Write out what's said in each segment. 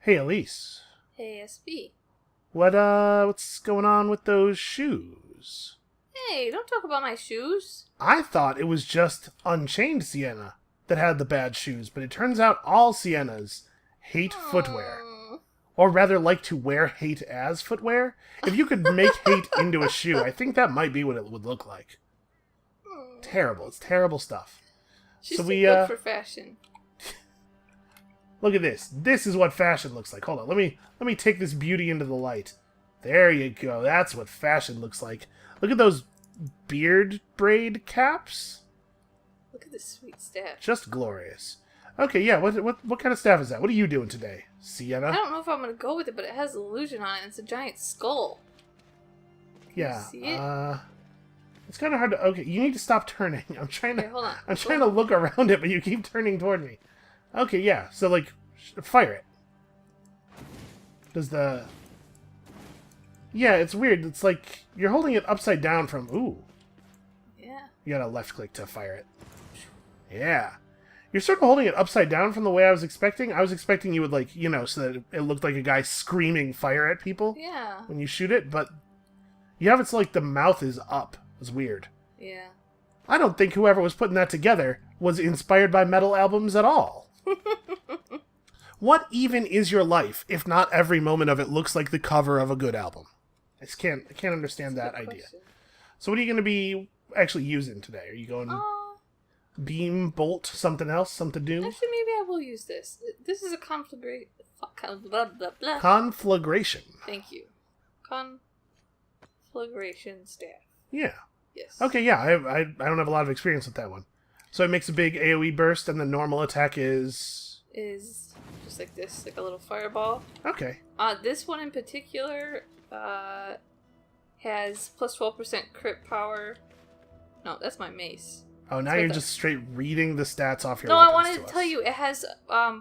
Hey, Alise. Hey, SB. What's going on with those shoes? Hey, don't talk about my shoes. I thought it was just Unchained Sienna that had the bad shoes, but it turns out all Siennas hate footwear. Or rather, like to wear hate as footwear. If you could make hate into a shoe, I think that might be what it would look like. Terrible. It's terrible stuff. She's too good for fashion. Look at this. This is what fashion looks like. Hold on. Let me take this beauty into the light. There you go. That's what fashion looks like. Look at those beard braid caps. Look at this sweet staff. Just glorious. Okay, yeah. What kind of staff is that? What are you doing today, Sienna? I don't know if I'm gonna go with it, but it has illusion on it. It's a giant skull. Yeah. See it? It's kind of hard to. Okay, you need to stop turning. I'm trying to. Here, hold on. I'm trying to look around it, but you keep turning toward me. Okay, yeah. So like, fire it. Does the? Yeah, it's weird. It's like you're holding it upside down from. Ooh. Yeah. You gotta left click to fire it. Yeah. You're sort of holding it upside down from the way I was expecting. I was expecting you would, like, you know, so that it looked like a guy screaming fire at people. Yeah. When you shoot it, but you have it so, like, the mouth is up. It's weird. Yeah. I don't think whoever was putting that together was inspired by metal albums at all. What even is your life if not every moment of it looks like the cover of a good album? I can't understand that idea. Question. So what are you going to be actually using today? Are you going... beam, bolt, something else, something new? Actually, maybe I will use this. This is a conflagration. Conflagration. Thank you. Conflagration staff. Yeah. Yes. Okay, yeah, I don't have a lot of experience with that one. So it makes a big AoE burst, and the normal attack is... Is just like this, like a little fireball. Okay. This one in particular has plus 12% crit power. No, that's my mace. Oh, now you're just straight reading the stats off your No, weapons I wanted to us. tell you, it has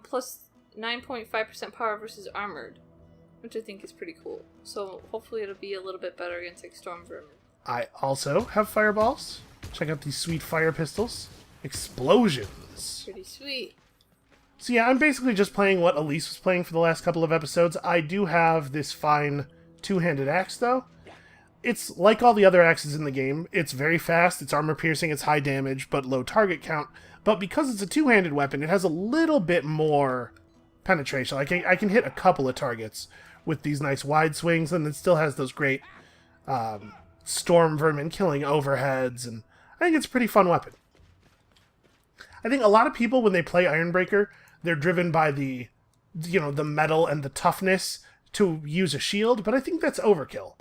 plus 9.5% power versus armored, which I think is pretty cool. So hopefully it'll be a little bit better against like storm vermin. I also have fireballs. Check out these sweet fire pistols. Explosions. Pretty sweet. So yeah, I'm basically just playing what Alise was playing for the last couple of episodes. I do have this fine two-handed axe, though. It's like all the other axes in the game. It's very fast, it's armor piercing, it's high damage, but low target count. But because it's a two-handed weapon, it has a little bit more penetration. I can hit a couple of targets with these nice wide swings, and it still has those great storm vermin killing overheads, and I think it's a pretty fun weapon. I think a lot of people, when they play Ironbreaker, they're driven by the metal and the toughness to use a shield, but I think that's overkill.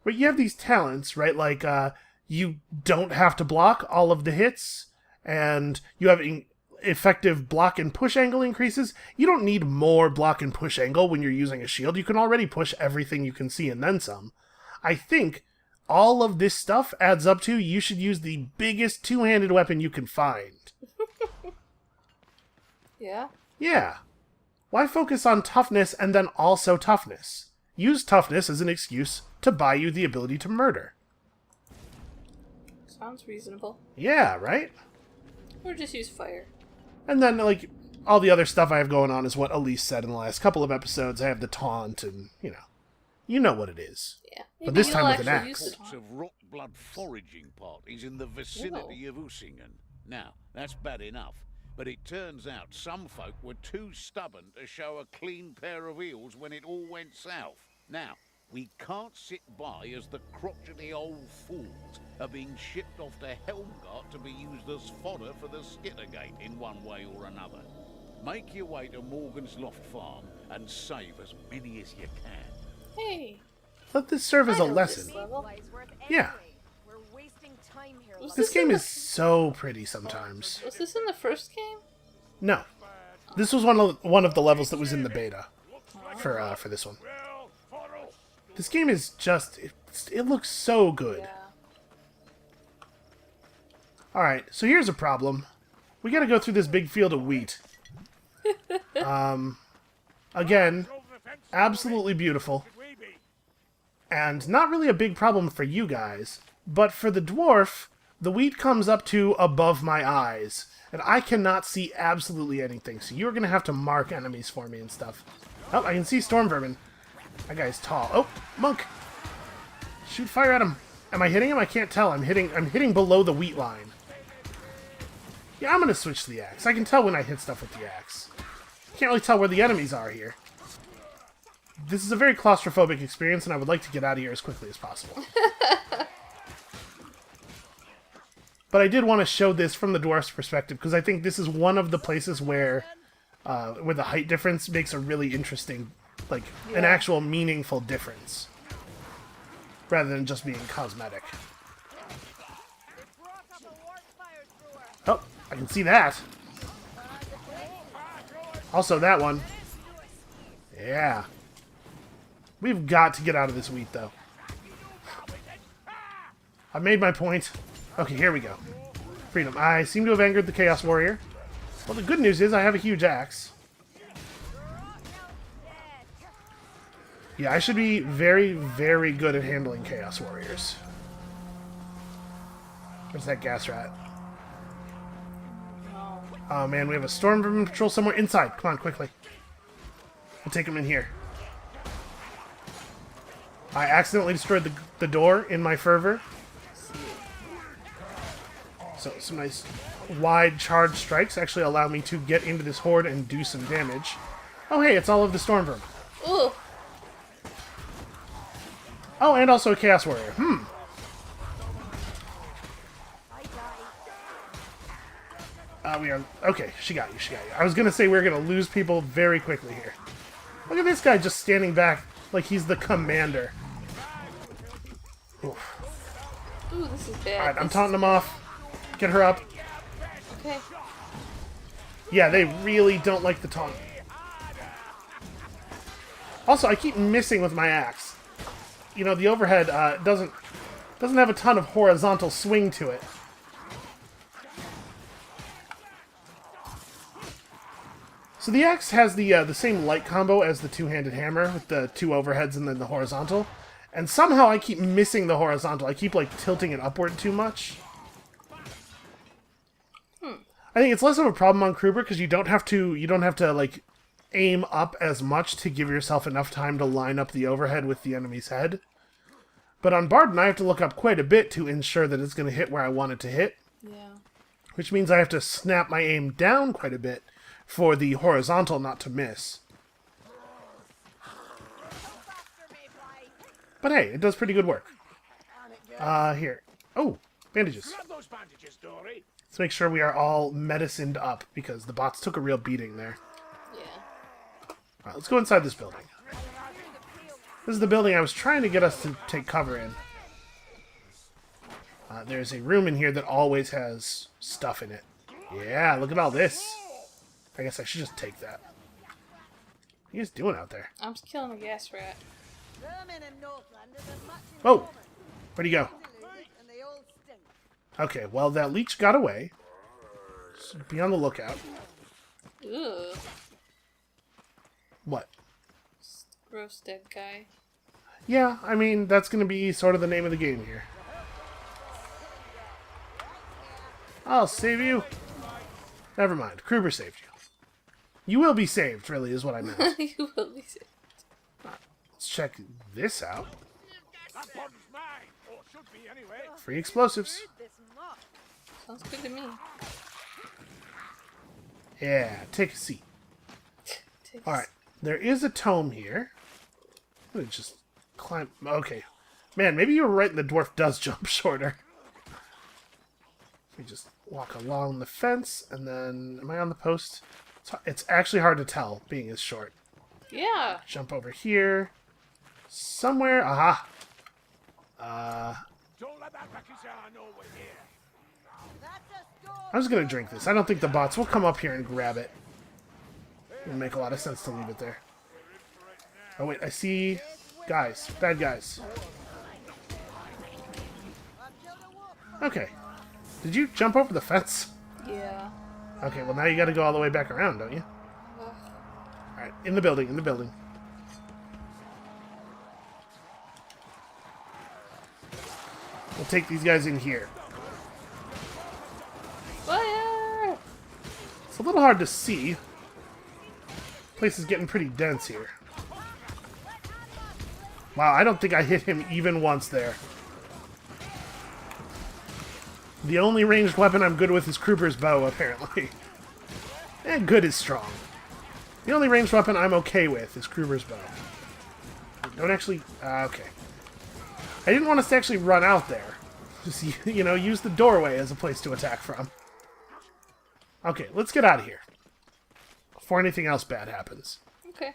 But you have these talents, right? Like, you don't have to block all of the hits, and you have effective block and push angle increases. You don't need more block and push angle when you're using a shield. You can already push everything you can see and then some. I think all of this stuff adds up to you should use the biggest two-handed weapon you can find. Yeah? Yeah. Why focus on toughness and then also toughness? Use toughness as an excuse to buy you the ability to murder. Sounds reasonable. Yeah, right? Or just use fire. And then, like, all the other stuff I have going on is what Alise said in the last couple of episodes. I have the taunt and, you know what it is. Yeah. But this time with an actually axe. use the Reports of rock blood foraging parties in the vicinity of Usingen. Now, that's bad enough, but it turns out some folk were too stubborn to show a clean pair of heels when it all went south. Now, we can't sit by as the crotchety old fools are being shipped off to Helmgart to be used as fodder for the Skittergate in one way or another. Make your way to Morgan's Loft Farm and save as many as you can. Hey. Let this serve as a I know lesson. this level. Yeah. This game is so pretty sometimes. Was this in the first game? No. This was one of the levels that was in the beta for this one. This game is just... It looks so good. Yeah. Alright, so here's a problem. We gotta go through this big field of wheat. Again, absolutely beautiful. And not really a big problem for you guys, but for the dwarf, the wheat comes up to above my eyes. And I cannot see absolutely anything, so you're going to have to mark enemies for me and stuff. Oh, I can see storm vermin. That guy's tall. Oh, monk! Shoot fire at him. Am I hitting him? I can't tell. I'm hitting below the wheat line. Yeah, I'm going to switch to the axe. I can tell when I hit stuff with the axe. Can't really tell where the enemies are here. This is a very claustrophobic experience, and I would like to get out of here as quickly as possible. But I did want to show this from the dwarf's perspective, because I think this is one of the places where the height difference makes a really interesting, like, an actual meaningful difference. Rather than just being cosmetic. Oh, I can see that. Also that one. Yeah. We've got to get out of this wheat, though. I made my point. Okay, here we go. Freedom. I seem to have angered the Chaos Warrior. Well, the good news is I have a huge axe. Yeah, I should be very, very good at handling Chaos Warriors. Where's that gas rat? Oh man, we have a storm vermin patrol somewhere inside. Come on, quickly. We'll take him in here. I accidentally destroyed the door in my fervor. So some nice wide charged strikes actually allow me to get into this horde and do some damage. Oh hey, it's all of the storm vermin. Ooh. Oh, and also a Chaos Warrior. We are... Okay, she got you, she got you. I was going to say we're going to lose people very quickly here. Look at this guy just standing back like he's the commander. Oof. Ooh, this is bad. Alright, I'm taunting him off. Get her up. Okay. Yeah, they really don't like the taunt. Also, I keep missing with my axe. You know, the overhead doesn't have a ton of horizontal swing to it. So the axe has the same light combo as the two-handed hammer with the two overheads and then the horizontal. And somehow I keep missing the horizontal. I keep like tilting it upward too much. I think it's less of a problem on Kruber because you don't have to like aim up as much to give yourself enough time to line up the overhead with the enemy's head. But on Barden, I have to look up quite a bit to ensure that it's going to hit where I want it to hit. Yeah. Which means I have to snap my aim down quite a bit for the horizontal not to miss. But hey, it does pretty good work. Here. Oh, bandages. Let's make sure we are all medicined up, because the bots took a real beating there. Yeah. Alright, let's go inside this building. This is the building I was trying to get us to take cover in. There's a room in here that always has stuff in it. Yeah, look at all this. I guess I should just take that. What are you guys doing out there? I'm just killing a gas rat. Oh! Where'd he go? Okay, well, that leech got away. So be on the lookout. Ugh. What? Gross dead guy. Yeah, I mean, that's going to be sort of the name of the game here. I'll save you. Never mind. Kruber saved you. You will be saved, really, is what I meant. You will be saved. Let's check this out. Free explosives. Sounds good to me. Yeah, take a seat. Alright, there is a tome here. I'm gonna just climb... Okay. Man, maybe you were right and the dwarf does jump shorter. We just walk along the fence, and then... Am I on the post? It's actually hard to tell, being as short. Yeah. Jump over here. Somewhere... Aha! I'm just gonna drink this. I don't think the bots will come up here and grab it. It would make a lot of sense to leave it there. Oh wait, I see guys. Bad guys. Okay. Did you jump over the fence? Yeah. Okay, well now you gotta go all the way back around, don't you? Alright, in the building, in the building. We'll take these guys in here. Fire! little hard to see. Place is getting pretty dense here. Wow, I don't think I hit him even once there. The only ranged weapon I'm good with is Kruber's bow, apparently. And good is strong. The only ranged weapon I'm okay with is Kruber's bow. Don't actually... okay. I didn't want us to actually run out there. Just, you know, use the doorway as a place to attack from. Okay, let's get out of here. Before anything else bad happens. Okay.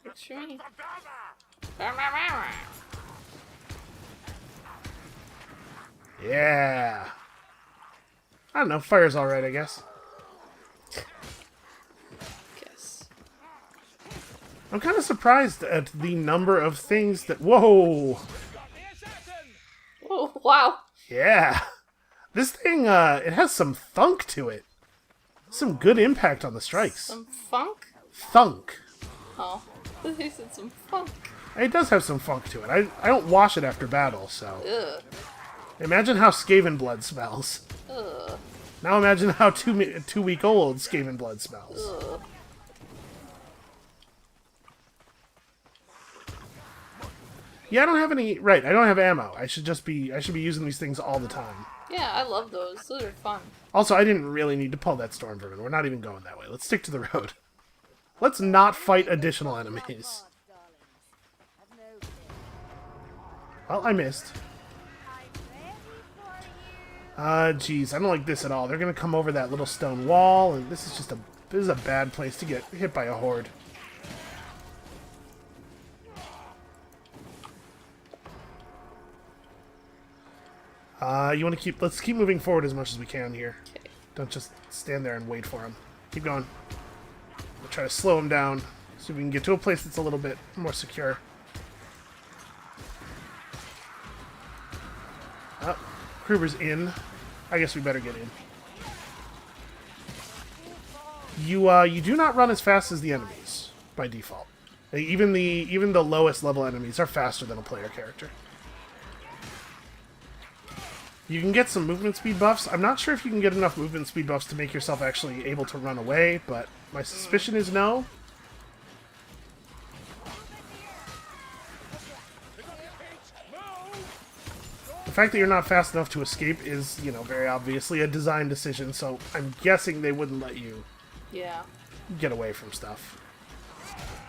Extreme. Yeah. I don't know, fire's alright, I guess. Guess. I'm kind of surprised at the number of things that... Whoa! Oh, wow. Yeah. This thing, it has some thunk to it. Some good impact on the strikes. Some funk? Thunk. Oh. They said some funk. It does have some funk to it. I don't wash it after battle, so... Ugh. Imagine how Skaven blood smells. Ugh. Now imagine how two-week-old Skaven blood smells. Ugh. Yeah, I don't have any... Right, I don't have ammo. I should be using these things all the time. Yeah, I love those. Those are fun. Also, I didn't really need to pull that storm vermin. We're not even going that way. Let's stick to the road. Let's not fight additional enemies. Well, I missed. Geez, I don't like this at all. They're gonna come over that little stone wall, and this is a bad place to get hit by a horde. Let's keep moving forward as much as we can here. Okay. Don't just stand there and wait for him. Keep going. We'll try to slow him down so we can get to a place that's a little bit more secure. Oh, Kruber's in. I guess we better get in. You do not run as fast as the enemies by default. Even the lowest level enemies are faster than a player character. You can get some movement speed buffs. I'm not sure if you can get enough movement speed buffs to make yourself actually able to run away, but my suspicion is no. The fact that you're not fast enough to escape is, you know, very obviously a design decision, so I'm guessing they wouldn't let you get away from stuff.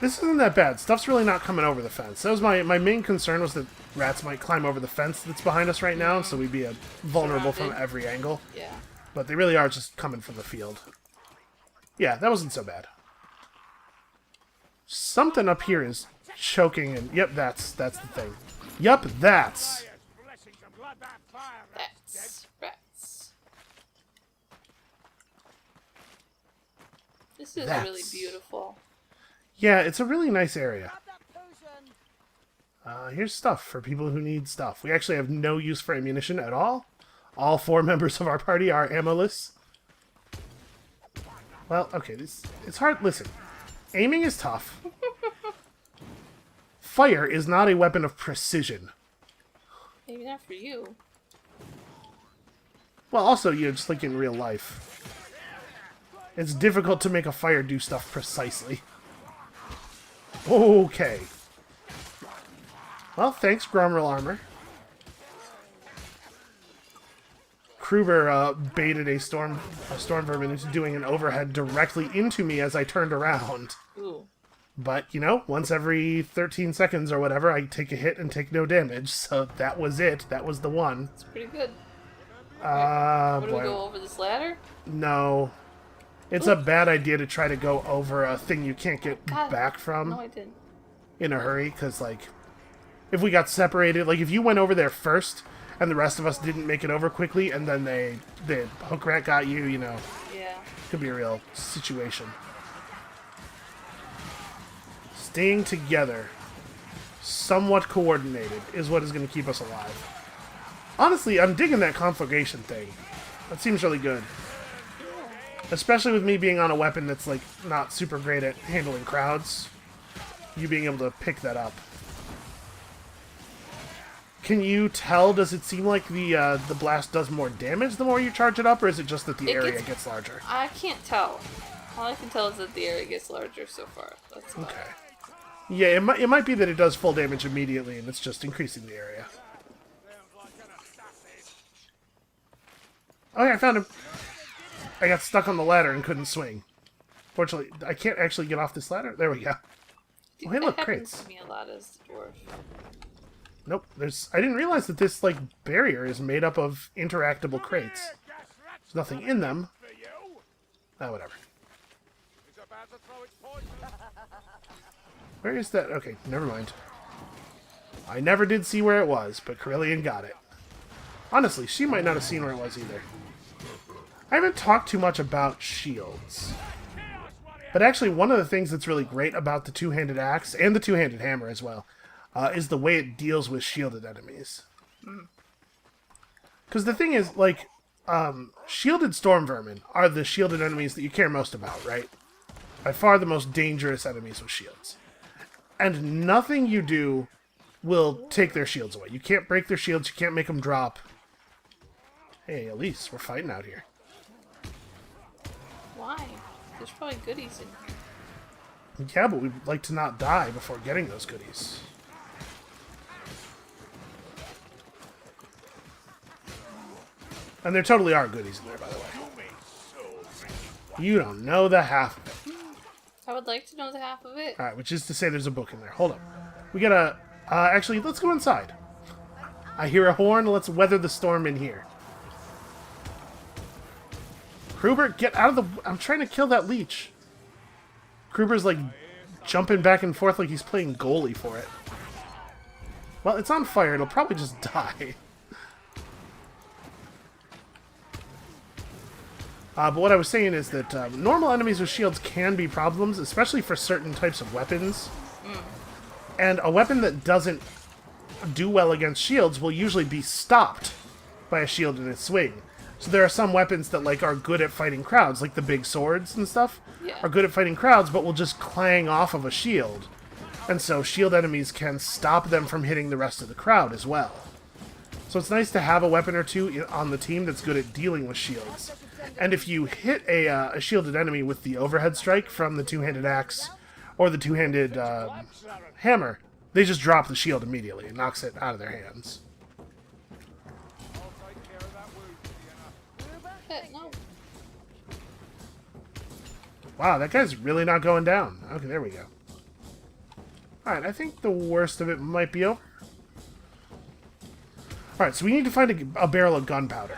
This isn't that bad. Stuff's really not coming over the fence. That was my main concern, was that rats might climb over the fence that's behind us right now, so we'd be vulnerable from every angle. Yeah. But they really are just coming from the field. Yeah, that wasn't so bad. Something up here is choking, and yep, that's the thing. Yup, that's. Rats. This is really beautiful. Yeah, it's a really nice area. Here's stuff for people who need stuff. We actually have no use for ammunition at all. All 4 members of our party are ammoless. Well, okay, it's hard. Listen, aiming is tough. Fire is not a weapon of precision. Maybe not for you. Well, also, you know, just like in real life. It's difficult to make a fire do stuff precisely. Okay. Well, thanks, Gromrel Armor. Kruber baited a storm vermin into doing an overhead directly into me as I turned around. Ooh. But, you know, once every 13 seconds or whatever, I take a hit and take no damage. So that was it. That was the one. It's pretty good. What do we go over this ladder? No. It's a bad idea to try to go over a thing you can't get back from. No, I didn't. In a hurry, because, like, if we got separated, like, if you went over there first and the rest of us didn't make it over quickly and then the hook rat got you, you know. Yeah. Could be a real situation. Staying together, somewhat coordinated, is what is going to keep us alive. Honestly, I'm digging that conflagration thing. That seems really good. Especially with me being on a weapon that's, like, not super great at handling crowds. You being able to pick that up. Can you tell, does it seem like the blast does more damage the more you charge it up, or is it just that the area gets larger? I can't tell. All I can tell is that the area gets larger so far. That's about Okay. Yeah, it might be that it does full damage immediately, and it's just increasing the area. Oh yeah, I found him. I got stuck on the ladder and couldn't swing. Fortunately, I can't actually get off this ladder. There we go. Oh, hey, look, that happens crates. to me a lot as a dwarf. Nope, I didn't realize that this, like, barrier is made up of interactable crates. There's nothing in them. Ah, whatever. Where is that? Okay, never mind. I never did see where it was, but Carillion got it. Honestly, she might not have seen where it was either. I haven't talked too much about shields. But actually, one of the things that's really great about the two-handed axe, and the two-handed hammer as well, is the way it deals with shielded enemies. Because the thing is, like, shielded storm vermin are the shielded enemies that you care most about, right? By far the most dangerous enemies with shields. And nothing you do will take their shields away. You can't break their shields, you can't make them drop. Hey, Alise, we're fighting out here. Why? There's probably goodies in here. Yeah, but we'd like to not die before getting those goodies. And there totally are goodies in there, by the way. You don't know the half of it. I would like to know the half of it. Alright, which is to say there's a book in there. Hold up. We gotta... actually, let's go inside. I hear a horn. Let's weather the storm in here. Kruber, get out of the... I'm trying to kill that leech. Kruber's, like, jumping back and forth like he's playing goalie for it. Well, it's on fire. It'll probably just die. But what I was saying is that normal enemies with shields can be problems, especially for certain types of weapons. And a weapon that doesn't do well against shields will usually be stopped by a shield in its swing. So there are some weapons that like are good at fighting crowds, like the big swords and stuff, are good at fighting crowds, but will just clang off of a shield. And so shield enemies can stop them from hitting the rest of the crowd as well. So it's nice to have a weapon or two on the team that's good at dealing with shields. And if you hit a shielded enemy with the overhead strike from the two-handed axe or the two-handed hammer, they just drop the shield immediately. It knocks it out of their hands. No. Wow, that guy's really not going down. Okay, there we go. Alright, I think the worst of it might be over. Alright, so we need to find a barrel of gunpowder.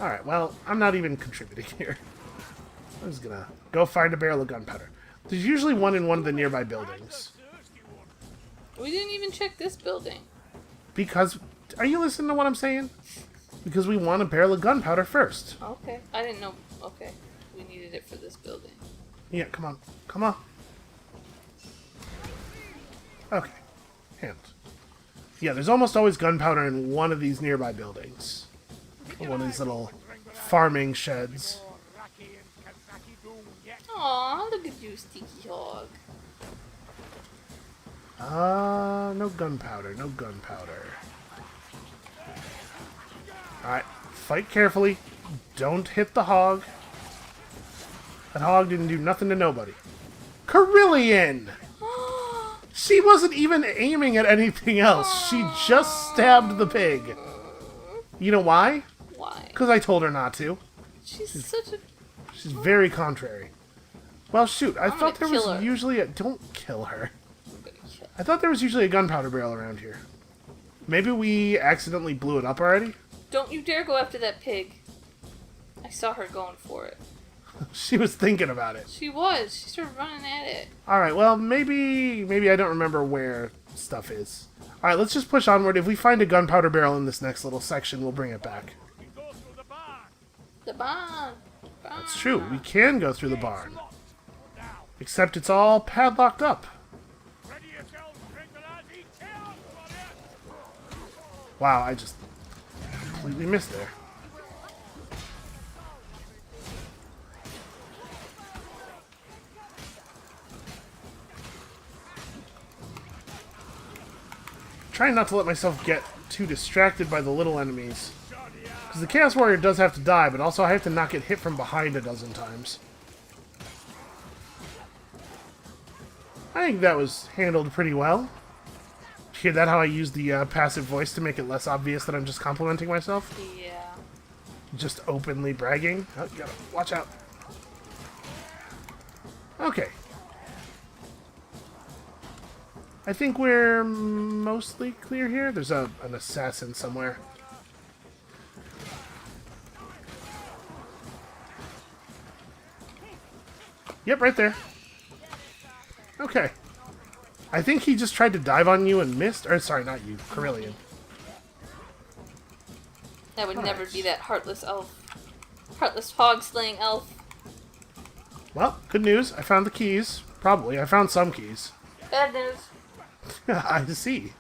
Alright, well, I'm not even contributing here. I'm just gonna go find a barrel of gunpowder. There's usually one in one of the nearby buildings. We didn't even check this building. Because... Are you listening to what I'm saying? Because we want a barrel of gunpowder first. Okay. I didn't know. Okay. We needed it for this building. Yeah, come on. Come on. Okay. Hand. Yeah, there's almost always gunpowder in one of these nearby buildings. One of these little farming sheds. Aw, look at you, Sticky Hog. No gunpowder. No gunpowder. Alright, fight carefully. Don't hit the hog. That hog didn't do nothing to nobody. Carillion! She wasn't even aiming at anything else. She just stabbed the pig. You know why? Why? Because I told her not to. She's such a... She's very contrary. Well, shoot, I thought there was her. usually a... Don't kill her. I'm gonna kill her. I thought there was usually a gunpowder barrel around here. Maybe we accidentally blew it up already? Don't you dare go after that pig. I saw her going for it. She was thinking about it. She was. She started running at it. Alright, well, maybe I don't remember where stuff is. Alright, let's just push onward. If we find a gunpowder barrel in this next little section, we'll bring it back. The barn. That's true. We can go through the barn. Except it's all padlocked up. Wow, I just completely missed there. trying not to let myself get too distracted by the little enemies. Because the Chaos Warrior does have to die, but also I have to not get hit from behind a dozen times. I think that was handled pretty well. Did you hear that, how I used the passive voice to make it less obvious that I'm just complimenting myself? Yeah. Just openly bragging. Oh, you gotta watch out. Okay. I think we're mostly clear here. There's an assassin somewhere. Yep, right there. Okay. I think he just tried to dive on you and missed. Or, sorry, not you. Carillion. That would never be that heartless elf. Heartless hog-slaying elf. Well, good news. I found the keys. Probably. I found some keys. Bad news. I see.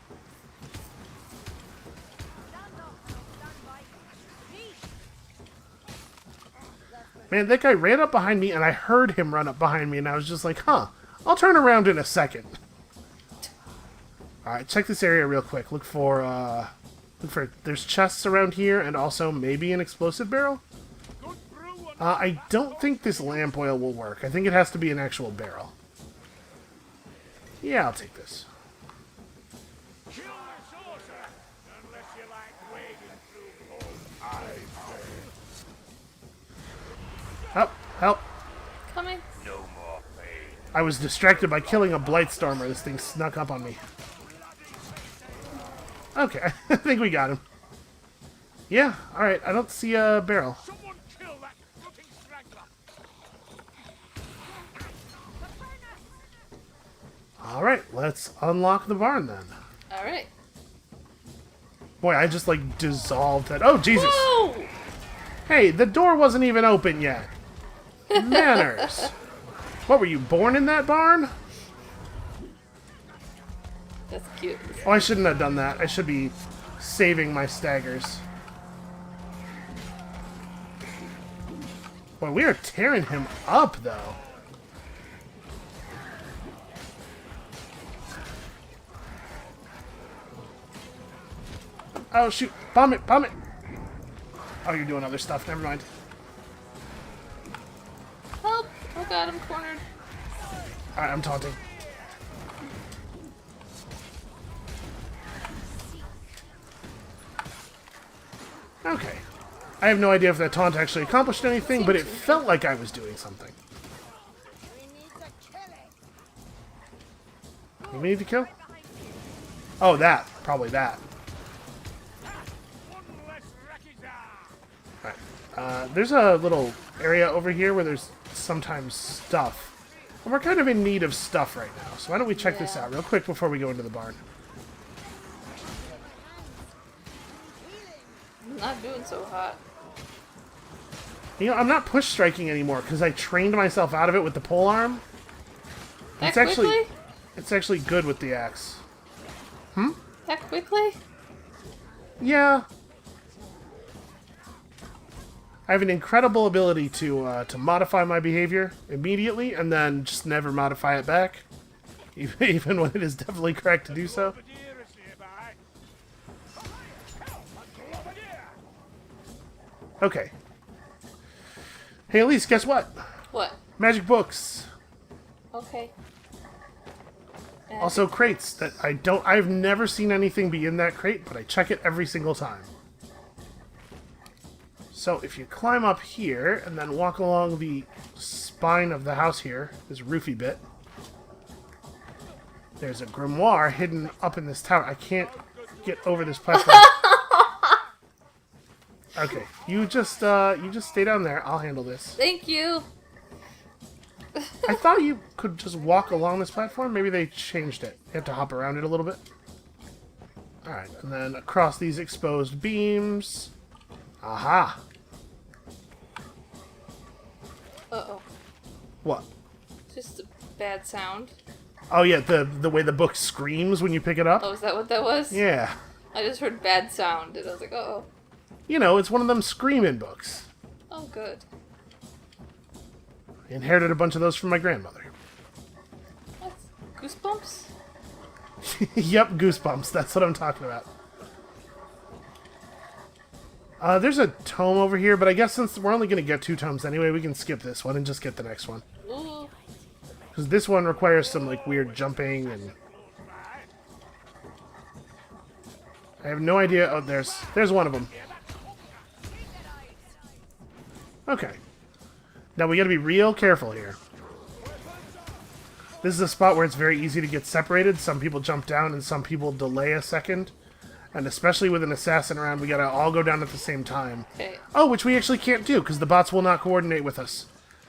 Man, that guy ran up behind me, and I heard him run up behind me, and I was just like, huh, I'll turn around in a second. Alright, check this area real quick. Look for, there's chests around here, and also maybe an explosive barrel? I don't think this lamp oil will work. I think it has to be an actual barrel. Yeah, I'll take this. Help! Help! Coming. No more pain. I was distracted by killing a Blightstormer. This thing snuck up on me. Okay, I think we got him. Yeah, alright, I don't see a barrel. Someone kill that fucking strangler. Alright, let's unlock the barn then. Alright. Boy, I just like dissolved that. Oh, Jesus! Whoa! Hey, the door wasn't even open yet. Manners. What, were you born in that barn? That's cute. Oh, I shouldn't have done that. I should be saving my staggers. Boy, we are tearing him up, though. Oh, shoot. Bomb it, bomb it. Oh, you're doing other stuff. Never mind. Help! Oh god, I'm cornered. Alright, I'm taunting. Okay. I have no idea if that taunt actually accomplished anything, but it felt like I was doing something. We need to kill? Oh, that. Probably that. Alright. There's a little area over here where there's sometimes stuff. And we're kind of in need of stuff right now, so why don't we check this out real quick before we go into the barn. Not doing so hot. You know, I'm not push striking anymore because I trained myself out of it with the pole arm. That quickly? It's actually good with the axe. That quickly? Yeah. I have an incredible ability to modify my behavior immediately and then just never modify it back, even when it is definitely correct to do so. Okay. Hey, Alise, guess what? What? Magic books. Okay. Also crates that I've never seen anything be in that crate, but I check it every single time. So if you climb up here and then walk along the spine of the house here, this roofy bit, there's a grimoire hidden up in this tower. I can't get over this platform. Okay, you just stay down there. I'll handle this. Thank you. I thought you could just walk along this platform. Maybe they changed it. You have to hop around it a little bit. Alright, and then across these exposed beams. Aha! Uh-oh. What? Just a bad sound. Oh yeah, the way the book screams when you pick it up? Oh, is that what that was? Yeah. I just heard bad sound, and I was like, uh-oh. You know, it's one of them screaming books. Oh, good. I inherited a bunch of those from my grandmother. What? Goosebumps? Yep, goosebumps. That's what I'm talking about. There's a tome over here, but I guess since we're only going to get 2 tomes anyway, we can skip this one and just get the next one. Ooh. Because this one requires some, like, weird jumping and... I have no idea... Oh, there's one of them. Okay. Now we gotta be real careful here. This is a spot where it's very easy to get separated. Some people jump down and some people delay a second. And especially with an assassin around, we gotta all go down at the same time. Okay. Oh, which we actually can't do, because the bots will not coordinate with us.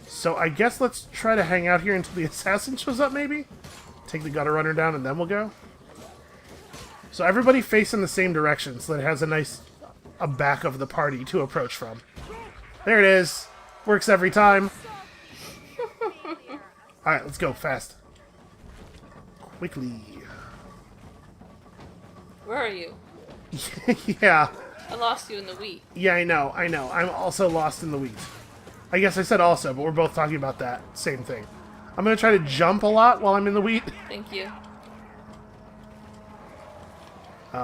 So I guess let's try to hang out here until the assassin shows up, maybe? Take the gutter runner down and then we'll go. So everybody face in the same direction, so that it has a back of the party to approach from. There it is. Works every time. Alright, let's go, fast. Quickly. Where are you? Yeah. I lost you in the wheat. Yeah, I know. I'm also lost in the wheat. I guess I said also, but we're both talking about that same thing. I'm going to try to jump a lot while I'm in the wheat. Thank you.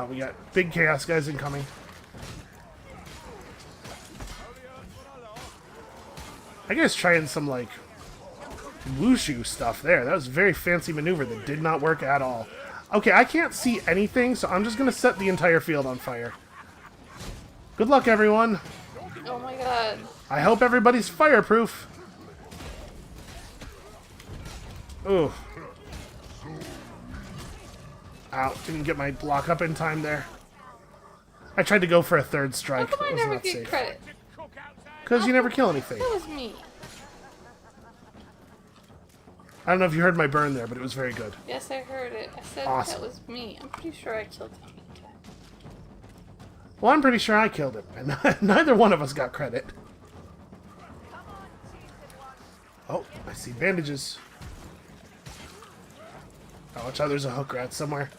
We got big chaos guys incoming. I guess trying some, like, wushu stuff there. That was a very fancy maneuver that did not work at all. Okay, I can't see anything, so I'm just going to set the entire field on fire. Good luck, everyone. Oh my god. I hope everybody's fireproof. Ooh. Ow, didn't get my block up in time there. I tried to go for a third How strike. come I That was never not get safe. credit? Because you never kill anything. That was me. I don't know if you heard my burn there, but it was very good. Yes, I heard it. I said Awesome. that was me. I'm pretty sure I killed him. Okay. Well, I'm pretty sure I killed him, and neither one of us got credit. Oh, I see bandages. Oh, watch out, there's a hook rat somewhere.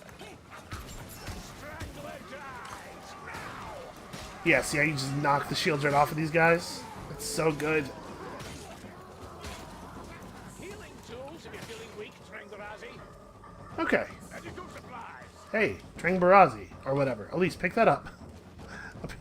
Yeah, see how you just knock the shields right off of these guys? It's so good. Okay. Hey, Trang Barazi, or whatever. Elise, pick that up.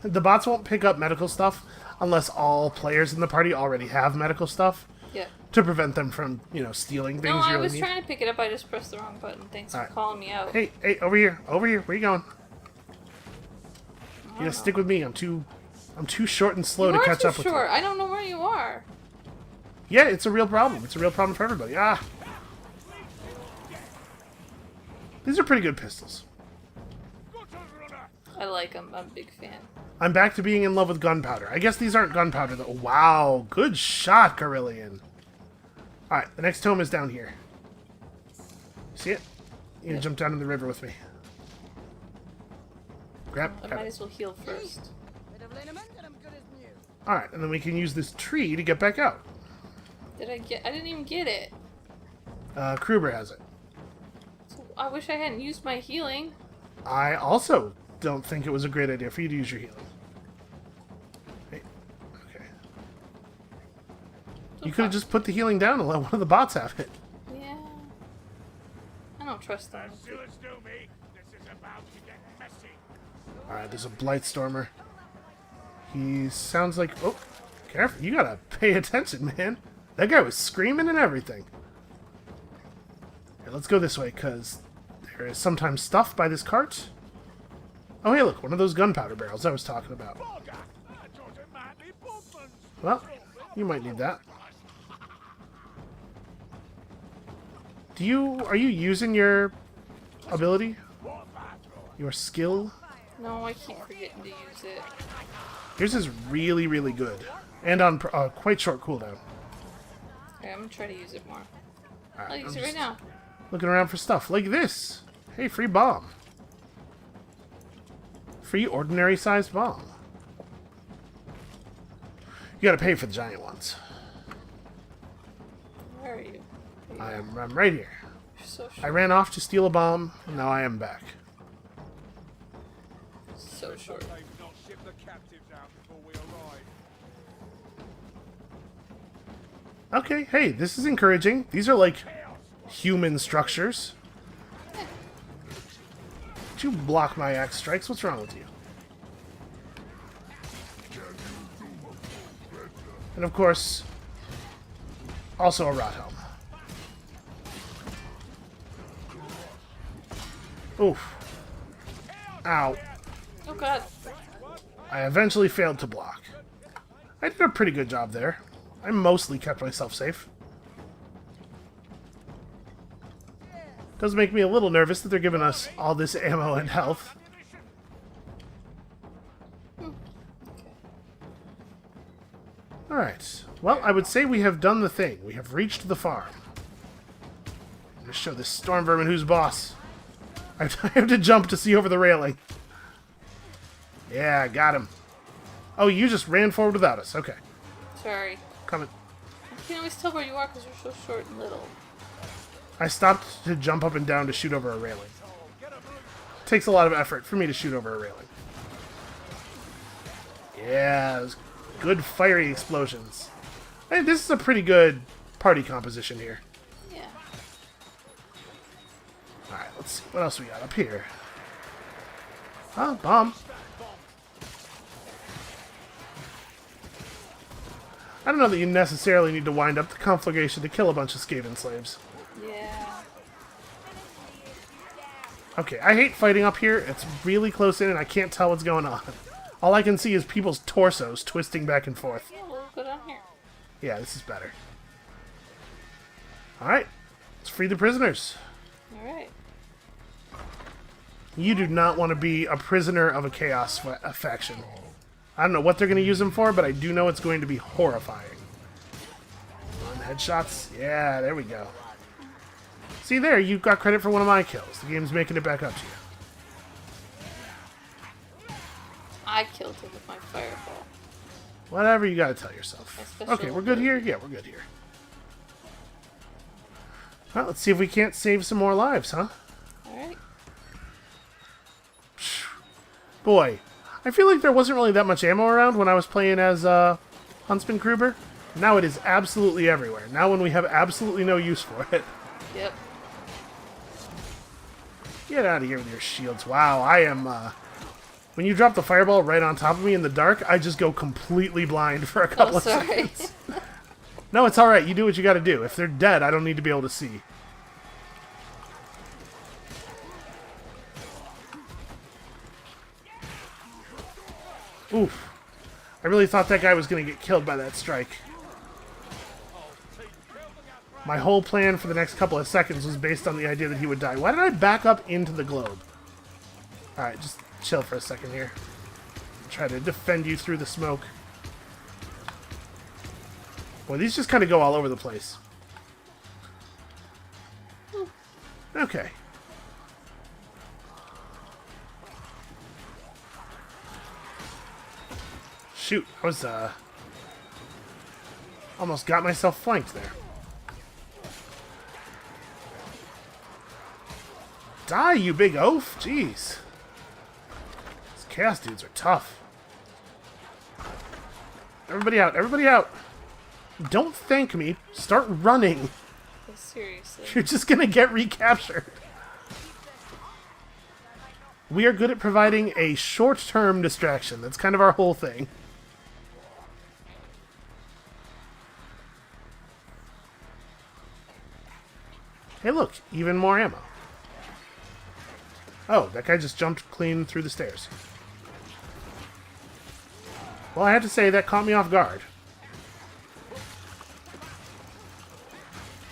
The bots won't pick up medical stuff unless all players in the party already have medical stuff. Yeah. To prevent them from, you know, stealing things No, you I really was need. trying to pick it up. I just pressed the wrong button. Thanks for Alright. calling me out. Hey, over here. Over here. Where you going? You gotta stick with me. I'm too short and slow to catch up with you. I don't know where you are. Yeah, it's a real problem. It's a real problem for everybody. Ah. These are pretty good pistols. I like them. I'm a big fan. I'm back to being in love with gunpowder. I guess these aren't gunpowder, though. Wow, good shot, Carillion. Alright, the next tome is down here. See it? You can jump down in the river with me. Grab I might it. as well heal first. Alright, and then we can use this tree to get back out. Did I get? I didn't even get it. Kruber has it. So I wish I hadn't used my healing. I also don't think it was a great idea for you to use your healing. Hey, okay. You could have just put the healing down and let one of the bots have it. Yeah. I don't trust them. Alright, there's a Blightstormer. He sounds like... Oh, careful. You gotta pay attention, man. That guy was screaming and everything. Okay, let's go this way, because there is sometimes stuff by this cart. Oh, hey, look. One of those gunpowder barrels I was talking about. Well, you might need that. Are you using your ability? Your skill? No, I keep forgetting to use it. Yours is really, really good. And on quite short cooldown. Okay, I'm gonna try to use it more. Alright, I'll use it right now. Looking around for stuff like this. Hey, free bomb. Free ordinary sized bomb. You gotta pay for the giant ones. Where are you? I'm right here. You're so I short. ran off to steal a bomb, and now I am back. So short. Okay, hey, this is encouraging. These are like human structures. Don't you block my axe strikes? What's wrong with you? And of course, also a rot helm. Oof. Ow. Oh god. I eventually failed to block. I did a pretty good job there. I mostly kept myself safe. Does make me a little nervous that they're giving us all this ammo and health. Alright. Well, I would say we have done the thing. We have reached the farm. I'm going to show this storm vermin who's boss. I have to jump to see over the railing. Yeah, got him. Oh, you just ran forward without us. Okay. Sorry. Coming. I can't always tell where you are because you're so short and little. I stopped to jump up and down to shoot over a railing. Takes a lot of effort for me to shoot over a railing. Yeah, those good fiery explosions. Hey, this is a pretty good party composition here. Yeah. Alright, let's see. What else we got up here? Oh, bomb. I don't know that you necessarily need to wind up the conflagration to kill a bunch of Skaven slaves. Yeah. Okay, I hate fighting up here. It's really close in and I can't tell what's going on. All I can see is people's torsos twisting back and forth. Yeah, we'll go down here. Yeah, this is better. Alright, let's free the prisoners. Alright. You do not want to be a prisoner of a chaos faction. I don't know what they're going to use them for, but I do know it's going to be horrifying. Headshots. Yeah, there we go. See there, you got credit for one of my kills. The game's making it back up to you. I killed him with my fireball. Whatever you gotta tell yourself. Okay, we're good here? Yeah, we're good here. Well, let's see if we can't save some more lives, huh? Alright. Boy, I feel like there wasn't really that much ammo around when I was playing as Huntsman Kruber. Now it is absolutely everywhere. Now when we have absolutely no use for it. Yep. Get out of here with your shields. Wow, I am... when you drop the fireball right on top of me in the dark, I just go completely blind for a couple of seconds. No, it's alright. You do what you gotta do. If they're dead, I don't need to be able to see. Oof. I really thought that guy was gonna get killed by that strike. My whole plan for the next couple of seconds was based on the idea that he would die. Why did I back up into the globe? Alright, just chill for a second here. Try to defend you through the smoke. Boy, these just kind of go all over the place. Okay. Shoot, I was, almost got myself flanked there. Die, you big oaf! Jeez. These chaos dudes are tough. Everybody out, everybody out! Don't thank me. Start running. Seriously. You're just gonna get recaptured. We are good at providing a short-term distraction. That's kind of our whole thing. Hey look, even more ammo. Oh, that guy just jumped clean through the stairs. Well, I have to say, that caught me off guard.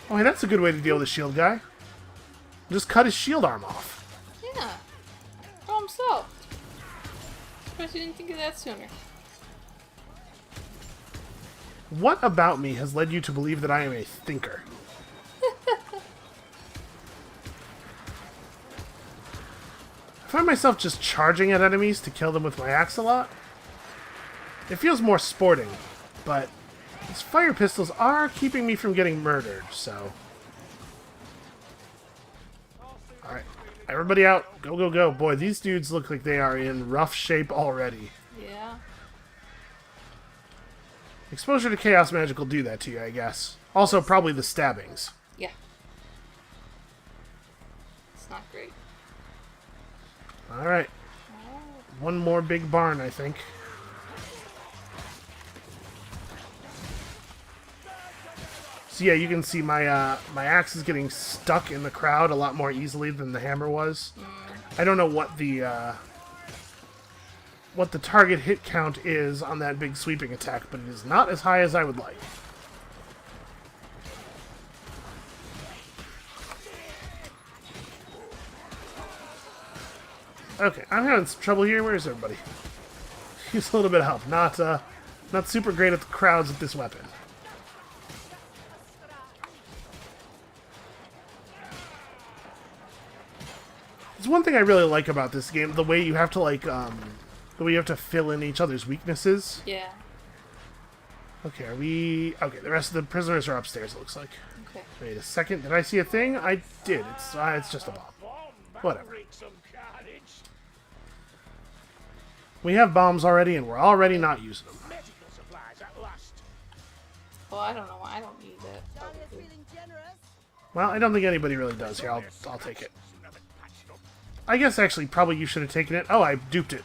Oh, hey, that's a good way to deal with the shield guy. Just cut his shield arm off. Yeah. Problem solved. Surprised you didn't think of that sooner. What about me has led you to believe that I am a thinker? I find myself just charging at enemies to kill them with my axe a lot. It feels more sporting, but these fire pistols are keeping me from getting murdered, so... Alright, everybody out. Go, go, go. Boy, these dudes look like they are in rough shape already. Yeah. Exposure to chaos magic will do that to you, I guess. Also, probably the stabbings. Yeah. It's not great. Alright. One more big barn, I think. So yeah, you can see my my axe is getting stuck in the crowd a lot more easily than the hammer was. I don't know what the target hit count is on that big sweeping attack, but it is not as high as I would like. Okay, I'm having some trouble here. Where's everybody? Use a little bit of help. Not super great at the crowds with this weapon. There's one thing I really like about this game, the way you have to the way you have to fill in each other's weaknesses. Yeah. Okay, okay, the rest of the prisoners are upstairs, it looks like. Okay. Wait a second, did I see a thing? I did. It's just a bomb. Whatever. We have bombs already, and we're already not using them. Well, I don't know. I don't need that. Probably. Well, I don't think anybody really does here. I'll take it. I guess, actually, probably you should have taken it. Oh, I duped it.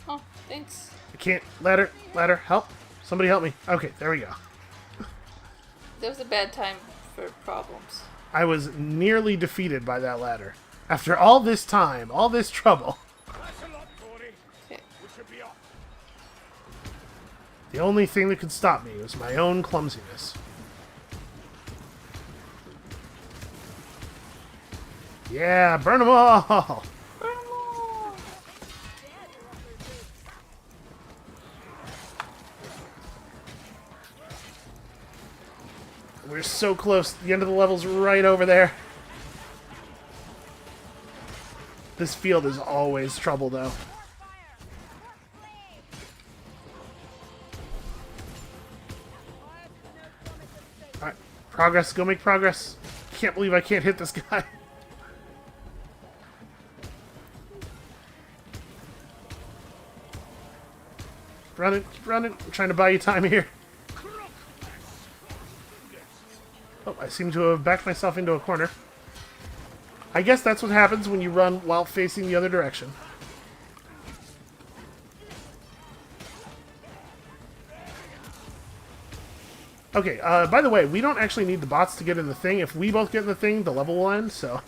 Oh, thanks. I can't. Ladder, help. Somebody help me. Okay, there we go. That was a bad time for problems. I was nearly defeated by that ladder. After all this time, all this trouble. Okay. The only thing that could stop me was my own clumsiness. Yeah, burn them all! Burn 'em all! We're so close. The end of the level's right over there. This field is always trouble, though. Alright, progress. Go make progress. Can't believe I can't hit this guy. Keep running. I'm trying to buy you time here. Oh, I seem to have backed myself into a corner. I guess that's what happens when you run while facing the other direction. Okay, by the way, we don't actually need the bots to get in the thing. If we both get in the thing, the level will end, so...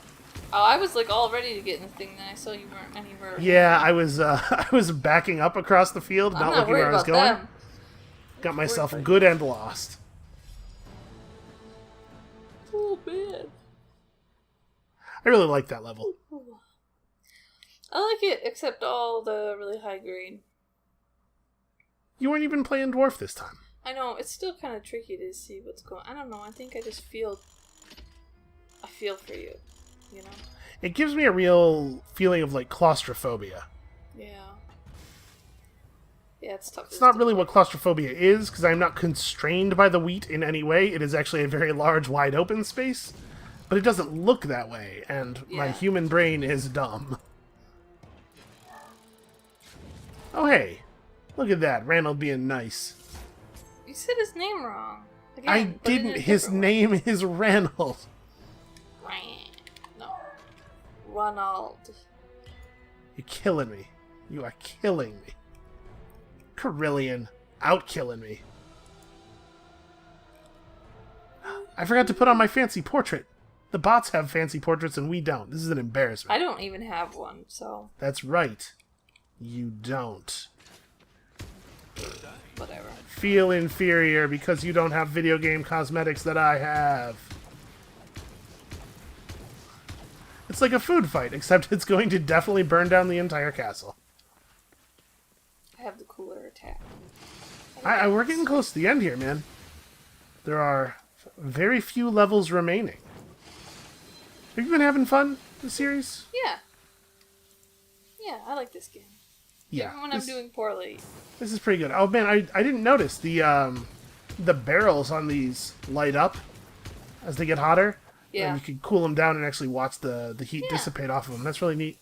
Oh, I was like all ready to get in the thing, then I saw you weren't anywhere. Yeah, I was backing up across the field, not looking where I was going. Them. Got myself good and lost. Oh, man. I really like that level. I like it, except all the really high grade. You weren't even playing Dwarf this time. I know, it's still kind of tricky to see what's going on. I don't know, I think I just feel... I feel for you, you know? It gives me a real feeling of, like, claustrophobia. Yeah. Yeah, it's tough. It's not really what claustrophobia is, because I'm not constrained by the wheat in any way. It is actually a very large, wide open space. But it doesn't look that way, and my human brain is dumb. Oh, hey. Look at that. Randall being nice. You said his name wrong. Again, I didn't. His name is Randall. No. Ronald. You're killing me. You are killing me. Carillion. Out-killing me. I forgot to put on my fancy portrait. The bots have fancy portraits and we don't. This is an embarrassment. I don't even have one, so... That's right. You don't. Whatever. Feel inferior because you don't have video game cosmetics that I have. It's like a food fight, except it's going to definitely burn down the entire castle. I have the cooler attack. We're getting close to the end here, man. There are very few levels remaining. Have you been having fun, this series? Yeah. Yeah, I like this game. Yeah. Even when I'm doing poorly. This is pretty good. Oh man, I didn't notice the barrels on these light up as they get hotter. Yeah. And you can cool them down and actually watch the heat dissipate off of them. That's really neat.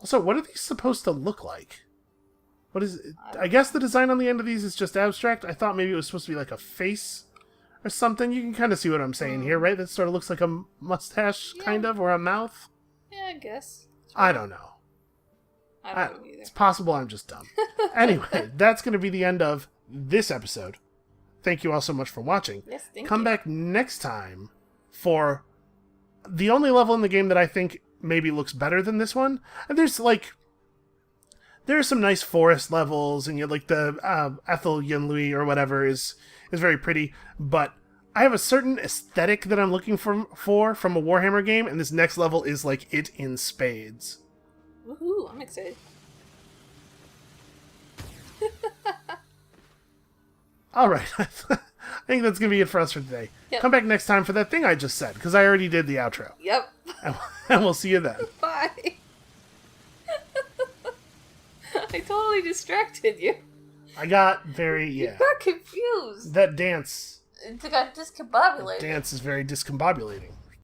Also, what are these supposed to look like? What is it? I guess the design on the end of these is just abstract. I thought maybe it was supposed to be like a face or something. You can kind of see what I'm saying here, right? That sort of looks like a mustache, kind of, or a mouth. Yeah, I guess. I don't know. I don't know either. It's possible I'm just dumb. Anyway, that's going to be the end of this episode. Thank you all so much for watching. Yes, thank Come you. back next time for the only level in the game that I think maybe looks better than this one. And there's some nice forest levels, and the Ethel Yunlui or whatever is very pretty, but I have a certain aesthetic that I'm looking for from a Warhammer game, and this next level is like it in spades. Woohoo, I'm excited. All right. I think that's going to be it for us for today. Yep. Come back next time for that thing I just said, because I already did the outro. Yep. And we'll see you then. Bye. I totally distracted you. I got very, You got confused. That dance. It got discombobulated. Dance is very discombobulating.